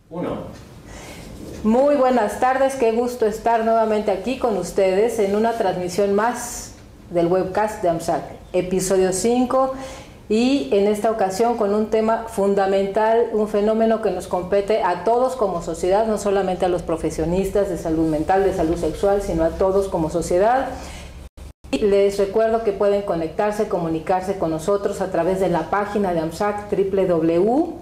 Uno. Muy buenas tardes, qué gusto estar nuevamente aquí con ustedes en una transmisión más del webcast de AMSAC, episodio 5, y en esta ocasión con un tema fundamental, un fenómeno que nos compete a todos como sociedad, no solamente a los profesionistas de salud mental, de salud sexual, sino a todos como sociedad. Y les recuerdo que pueden conectarse, comunicarse con nosotros a través de la página de AMSAC, www.amsac.org,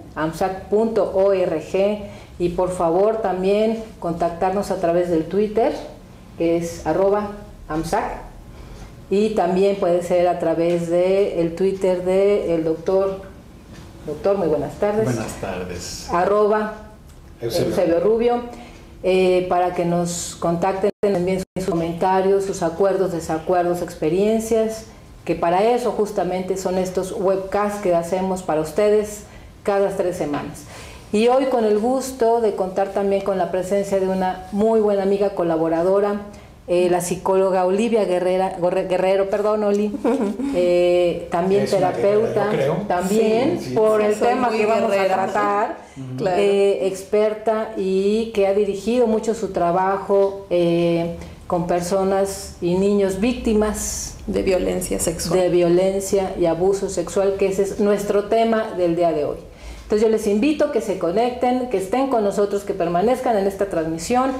y por favor también contactarnos a través del Twitter, que es @AMSAC, y también puede ser a través del Twitter del doctor, muy buenas tardes. Buenas tardes. @Eusebio Rubio, para que nos contacten, envíen sus comentarios, sus acuerdos, desacuerdos, experiencias, que para eso justamente son estos webcasts que hacemos para ustedes cada 3 semanas. Y hoy con el gusto de contar también con la presencia de una muy buena amiga colaboradora, la psicóloga Olivia Guerrero, Oli, también es terapeuta, también sí, por el tema que vamos a tratar, claro. Experta, y que ha dirigido mucho su trabajo con personas y niños víctimas de violencia sexual. De violencia y abuso sexual, que ese es nuestro tema del día de hoy. Entonces yo les invito a que se conecten, que estén con nosotros, que permanezcan en esta transmisión.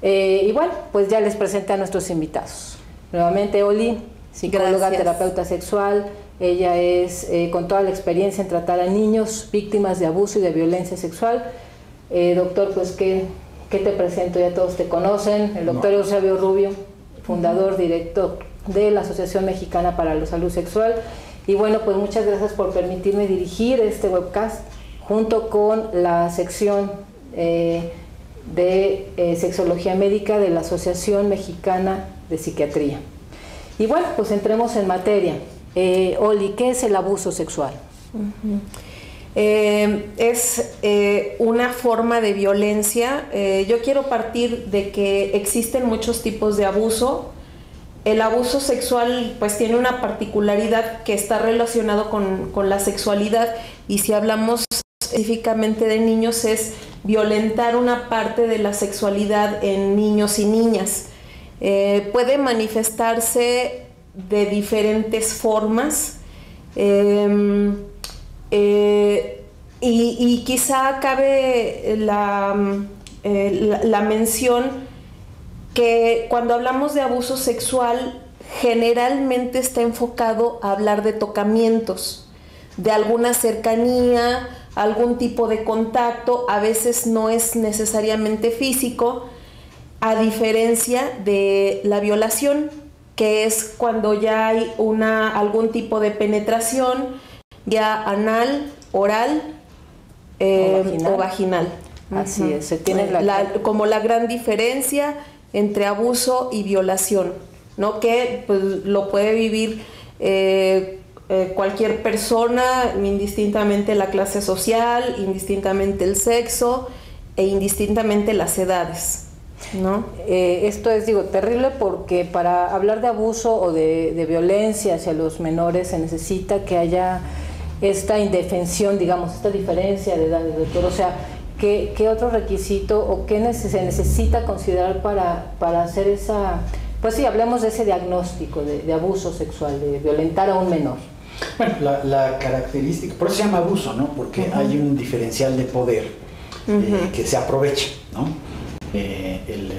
Y bueno, pues ya les presenté a nuestros invitados. Nuevamente Oli, psicóloga, terapeuta sexual. Ella es con toda la experiencia en tratar a niños víctimas de abuso y de violencia sexual. Doctor, pues ¿qué te presento? Ya todos te conocen. El doctor Eusebio Rubio, fundador, director de la Asociación Mexicana para la Salud Sexual. Y bueno, pues muchas gracias por permitirme dirigir este webcast junto con la sección de sexología médica de la Asociación Mexicana de Psiquiatría. Y bueno, pues entremos en materia. Oli, ¿qué es el abuso sexual? Es una forma de violencia. Yo quiero partir de que existen muchos tipos de abuso. El abuso sexual pues tiene una particularidad que está relacionado con la sexualidad, y si hablamos específicamente de niños es violentar una parte de la sexualidad en niños y niñas. Puede manifestarse de diferentes formas, y quizá cabe la mención que cuando hablamos de abuso sexual generalmente está enfocado a hablar de tocamientos, de alguna cercanía, algún tipo de contacto. A veces no es necesariamente físico, a diferencia de la violación, que es cuando ya hay algún tipo de penetración, ya anal, oral o vaginal. Así es, se tiene como la gran diferencia entre abuso y violación, ¿no? Que pues, lo puede vivir cualquier persona, indistintamente la clase social, indistintamente el sexo e indistintamente las edades, ¿no? Esto es, terrible, porque para hablar de abuso o de violencia hacia los menores se necesita que haya esta indefensión, esta diferencia de edades, doctor. O sea, ¿qué otro requisito o qué se necesita considerar para hacer esa, pues sí, hablemos de ese diagnóstico de abuso sexual, de violentar a un menor? Bueno, la característica, por eso se llama abuso, ¿no? Porque hay un diferencial de poder que se aprovecha, ¿no? El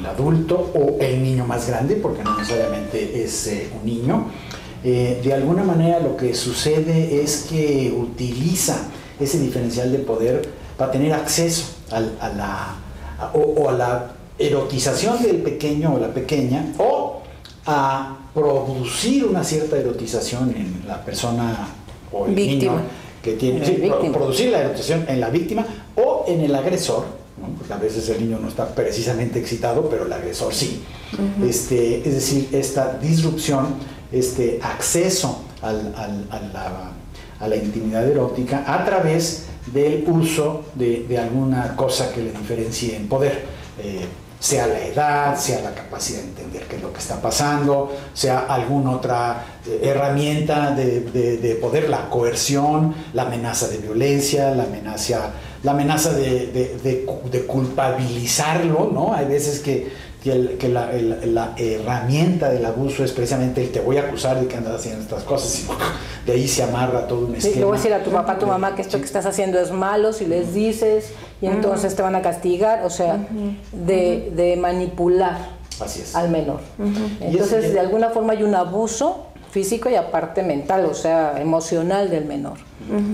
adulto o el niño más grande, porque no necesariamente es un niño, de alguna manera lo que sucede es que utiliza ese diferencial de poder para tener acceso a la erotización del pequeño o la pequeña, o a producir una cierta erotización en la persona o el víctima. Niño que tiene, producir la erotización en la víctima o en el agresor, ¿no? Porque a veces el niño no está precisamente excitado, pero el agresor sí. Es decir, esta disrupción, este acceso a la intimidad erótica a través del uso de alguna cosa que le diferencie en poder. sea la edad, sea la capacidad de entender qué es lo que está pasando, sea alguna otra herramienta de poder, la coerción, la amenaza de violencia, la amenaza de culpabilizarlo, ¿no? Hay veces que la herramienta del abuso es precisamente el te voy a acusar de que andas haciendo estas cosas, y de ahí se amarra todo un esquema. Sí, le voy a decir a tu papá, a tu mamá que esto que estás haciendo es malo, si les dices, y entonces te van a castigar, o sea, de manipular al menor. Entonces, de alguna forma hay un abuso físico y aparte mental, o sea, emocional del menor.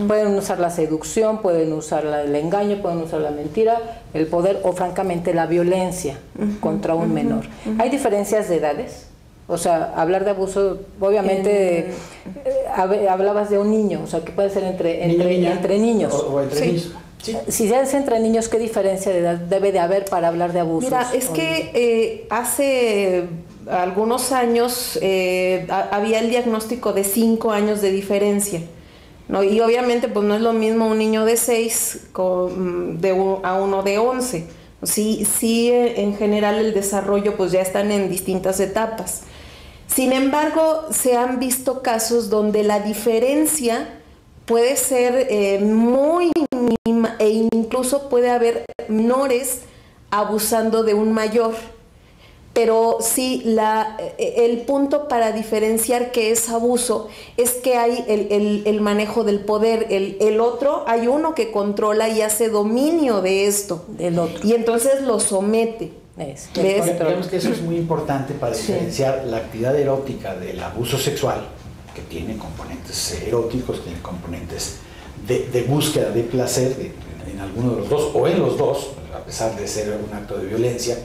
Pueden usar la seducción, pueden usar el engaño, pueden usar la mentira, el poder o francamente la violencia contra un menor. ¿Hay diferencias de edades? O sea, hablar de abuso, obviamente hablabas de un niño, o sea, que puede ser entre niños. O entre niños. Sí. Si se hace entre niños, ¿qué diferencia de edad debe de haber para hablar de abusos? Mira, es que hace algunos años había el diagnóstico de 5 años de diferencia, ¿no? Y obviamente pues no es lo mismo un niño de 6 a uno de 11. Sí, en general el desarrollo pues ya están en distintas etapas. Sin embargo, se han visto casos donde la diferencia puede ser muy mínima e incluso puede haber menores abusando de un mayor. Pero sí, el punto para diferenciar qué es abuso es que hay el manejo del poder. El otro, hay uno que controla y hace dominio de esto. Del otro. Y entonces lo somete. Digamos que eso es muy importante para diferenciar la actividad erótica del abuso sexual, que tiene componentes eróticos, tiene componentes de búsqueda de placer en alguno de los dos o en los dos, a pesar de ser un acto de violencia,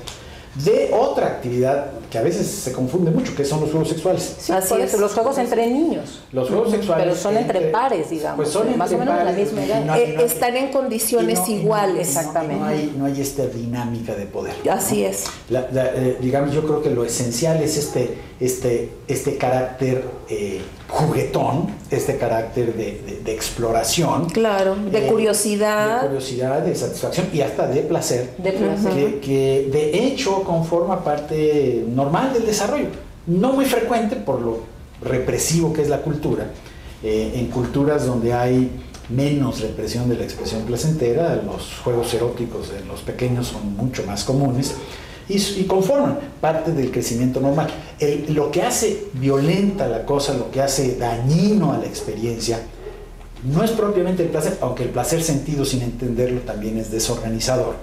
de otra actividad que a veces se confunde mucho, que son los juegos sexuales. Sí, así es, los juegos entre niños. Los juegos sexuales. Pero son entre pares, digamos. Pues son más o menos de la misma edad. Están en condiciones iguales. Exactamente. No hay esta dinámica de poder. Así es. Digamos, yo creo que lo esencial es este carácter juguetón, este carácter de exploración. Claro, de curiosidad. De curiosidad, de satisfacción y hasta de placer. De placer. Que de hecho conforma parte normal del desarrollo. No muy frecuente por lo represivo que es la cultura. En culturas donde hay menos represión de la expresión placentera, los juegos eróticos en los pequeños son mucho más comunes. Y conforman parte del crecimiento normal. Lo que hace violenta la cosa, lo que hace dañino a la experiencia, no es propiamente el placer, aunque el placer sentido sin entenderlo también es desorganizador.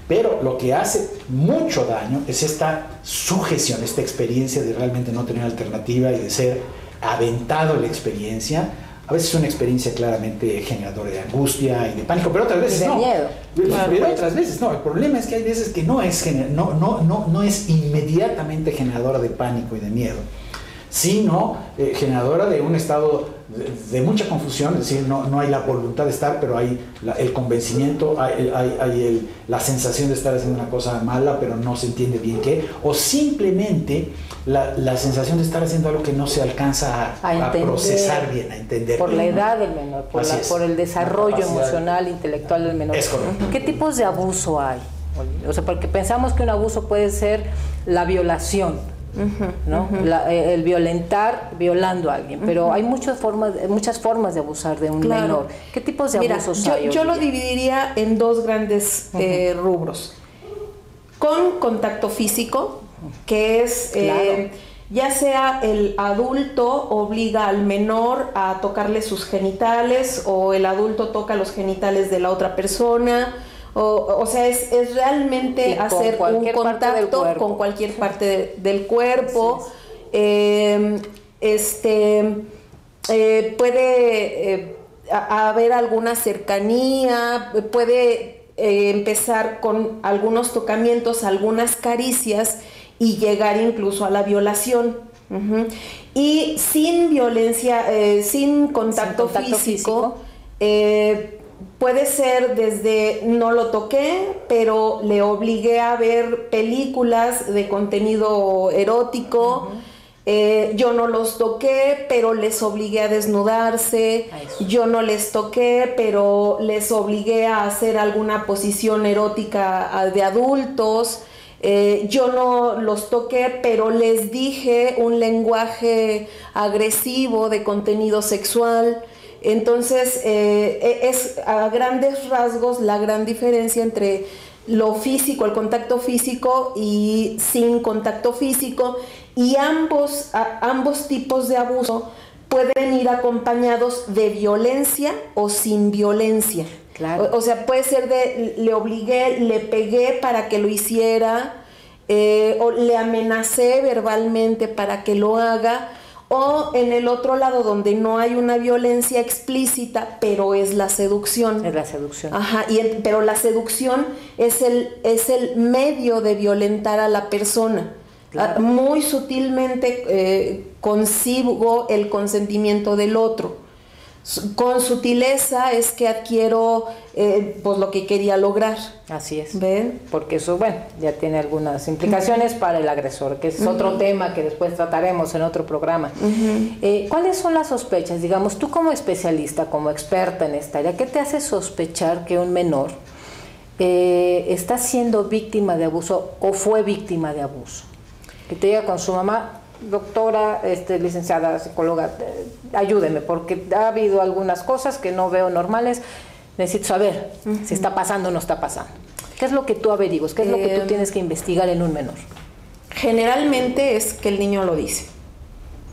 Pero lo que hace mucho daño es esta sujeción, esta experiencia de realmente no tener alternativa y de ser aventado en la experiencia. A veces es una experiencia claramente generadora de angustia y de pánico, pero otras veces de no. Miedo. Pero otras veces no. El problema es que hay veces que no es inmediatamente generadora de pánico y de miedo, sino generadora de un estado de mucha confusión, es decir, no hay la voluntad de estar, pero hay el convencimiento, hay la sensación de estar haciendo una cosa mala, pero no se entiende bien qué, o simplemente la sensación de estar haciendo algo que no se alcanza a procesar bien, a entender por bien, la ¿no? edad del menor, por el desarrollo emocional, intelectual del menor. Es correcto. ¿Qué tipos de abuso hay? O sea, porque pensamos que un abuso puede ser la violación, ¿no? El violentar violando a alguien, pero hay muchas formas de abusar de un menor. ¿Qué tipos de abusos hay? Yo lo dividiría en dos grandes rubros. Con contacto físico, que es ya sea el adulto obliga al menor a tocarle sus genitales o el adulto toca los genitales de la otra persona. O sea, es realmente hacer un contacto con cualquier parte del cuerpo. Puede haber alguna cercanía, puede empezar con algunos tocamientos, algunas caricias y llegar incluso a la violación. Y sin violencia, sin contacto físico. Puede ser desde no lo toqué, pero le obligué a ver películas de contenido erótico. Yo no los toqué, pero les obligué a desnudarse. Yo no les toqué, pero les obligué a hacer alguna posición erótica de adultos. yo no los toqué, pero les dije un lenguaje agresivo de contenido sexual. Entonces, es a grandes rasgos la gran diferencia entre lo físico, el contacto físico y sin contacto físico, y ambos tipos de abuso pueden ir acompañados de violencia o sin violencia. Claro. O sea, puede ser de le obligué, le pegué para que lo hiciera, o le amenacé verbalmente para que lo haga, o en el otro lado donde no hay una violencia explícita, pero es la seducción. Es la seducción. Ajá, pero la seducción es el medio de violentar a la persona. Claro. Muy sutilmente consigo el consentimiento del otro. Con sutileza es que adquiero pues lo que quería lograr. Así es. ¿Ven? Porque eso, bueno, ya tiene algunas implicaciones para el agresor, que es otro tema que después trataremos en otro programa. ¿Cuáles son las sospechas? Digamos, tú como especialista, como experta en esta área, ¿qué te hace sospechar que un menor está siendo víctima de abuso o fue víctima de abuso? Que te diga con su mamá: doctora, licenciada, psicóloga, ayúdeme, porque ha habido algunas cosas que no veo normales, necesito saber si está pasando o no está pasando. ¿Qué es lo que tú averiguas? ¿Qué es lo que tú tienes que investigar en un menor? Generalmente es que el niño lo dice.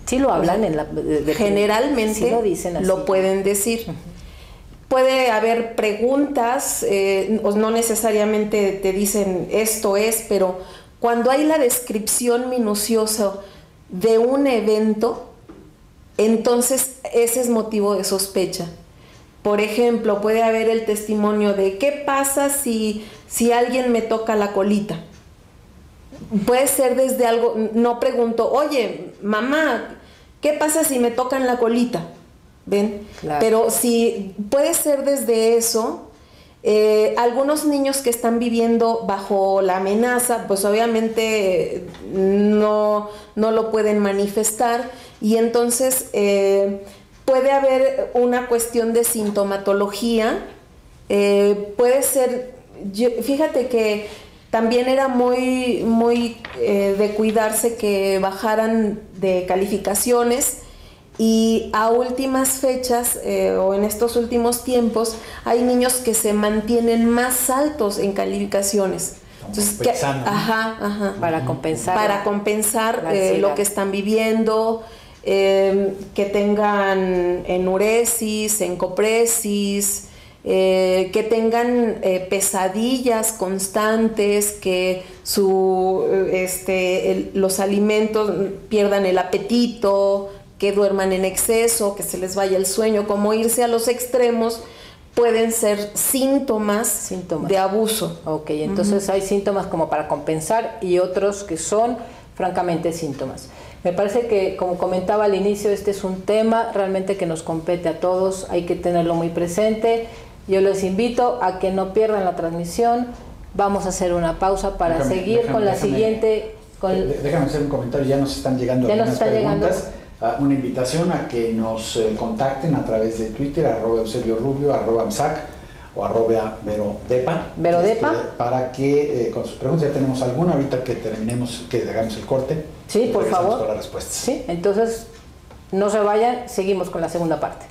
Sí lo hablan, generalmente sí lo dicen así. Lo pueden decir. Puede haber preguntas, no necesariamente te dicen esto es, pero cuando hay la descripción minuciosa de un evento, entonces ese es motivo de sospecha. Por ejemplo, puede haber el testimonio de ¿qué pasa si alguien me toca la colita? Puede ser desde algo, no pregunto, oye, mamá, ¿qué pasa si me tocan la colita? ¿Ven? Claro. Pero si puede ser desde eso. Algunos niños que están viviendo bajo la amenaza, pues obviamente no lo pueden manifestar, y entonces puede haber una cuestión de sintomatología. Puede ser, fíjate que también era muy de cuidarse que bajaran de calificaciones. Y a últimas fechas o en estos últimos tiempos hay niños que se mantienen más altos en calificaciones. Entonces, para compensar lo que están viviendo, que tengan enuresis, encopresis, que tengan pesadillas constantes, que los alimentos pierdan el apetito, que duerman en exceso, que se les vaya el sueño. Como irse a los extremos pueden ser síntomas. De abuso. Ok, entonces hay síntomas como para compensar y otros que son francamente síntomas. Me parece que, como comentaba al inicio, este es un tema realmente que nos compete a todos, hay que tenerlo muy presente. Yo les invito a que no pierdan la transmisión. Vamos a hacer una pausa para seguir con la siguiente. Déjame hacer un comentario, ya nos están llegando algunas preguntas. Una invitación a que nos contacten a través de Twitter, @EusebioRubio, @AMSAC o @VeroDepa. Para que con sus preguntas, ya tenemos alguna, ahorita que terminemos, que hagamos el corte. Sí, por favor. Con las respuestas. Sí, entonces no se vayan, seguimos con la segunda parte.